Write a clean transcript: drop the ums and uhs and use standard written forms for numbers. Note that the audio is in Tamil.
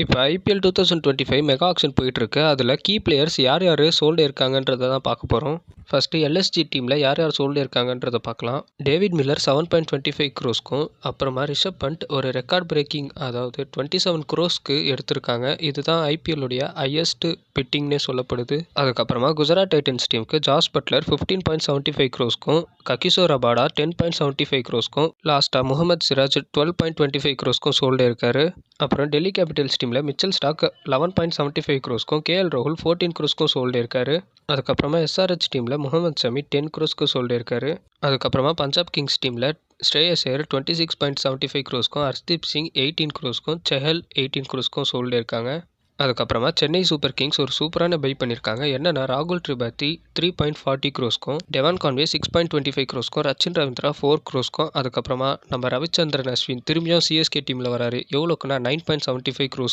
இப்போ ஐபிஎல் 2025 மெகா ஆக்ஷன் போயிட்டுருக்கு. அதில் கீ பிளேயர்ஸ் யார் யார் சோல்டு இருக்காங்கன்றதை தான் பார்க்க போகிறோம். ஃபஸ்ட்டு எல்எஸ்ஜி டீமில் யார் யார் சோல்டு இருக்காங்கன்றதை பார்க்கலாம். டேவிட் மில்லர் 7.25 க்ரோஸ்க்கும், அப்புறமா ரிஷப் பண்ட் ஒரு ரெக்கார்ட் பிரேக்கிங் அதாவது 27 க்ரோஸ்க்கு எடுத்திருக்காங்க. இதுதான் ஐபிஎல்லுடைய ஹையஸ்ட் பிட்டிங்னே சொல்லப்படுது. அதுக்கப்புறமா குஜராத் டைட்டன்ஸ் டீமுக்கு ஜாஸ் பட்லர் 15.75 க்ரோஸ்க்கும், ககிசோ ரபாடா 10.75 க்ரோஸ்க்கும், லாஸ்ட்டாக முகமது சிராஜ் 12.25 க்ரோஸ்க்கும் சோல்டு இருக்காரு. அப்புறம் டெல்லி கேபிட்டல்ஸ் டீமில் மிச்சல் ஸ்டாக் 11.75 க்ரோஸ்க்கும், கேஎல் ராகுல் 14 க்ரோஸ்க்கும் சோல்டு இருக்காரு. அதுக்கப்புறமா எஸ்ஆர்ஹெச் டீமில் முகமது ஷமி 10 க்ரோஸ்க்கு சோல்டு இருக்காரு. அதுக்கப்புறமா பஞ்சாப் கிங்ஸ் டீமில் ஸ்ரேயஸ் ஐயர் 26.75 க்ரோஸ்க்கும், ஹர்ஷ்தீப் சிங் 18 க்ரோஸ்க்கும், செஹல் 18 க்ரோஸ்க்கும் சோல்டு இருக்காங்க. அதுக்கப்புறமா சென்னை சூப்பர் கிங்ஸ் ஒரு சூப்பரான பை பண்ணியிருக்காங்க. என்னன்னா ராகுல் திரிபாதி 3.40 க்ரோஸ்க்கும், டெவான் கான்வே 6.25 க்ரோஸ்க்கும், ரச்சின் ரவீந்திரா 4 க்ரோஸ்க்கும், அதுக்கப்புறமா நம்ம ரவிச்சந்திரன் அஸ்வின் திரும்பியும் சிஎஸ்கே டீமில் வராரு. எவ்வளோக்குன்னா 9.75 க்ரோஸ்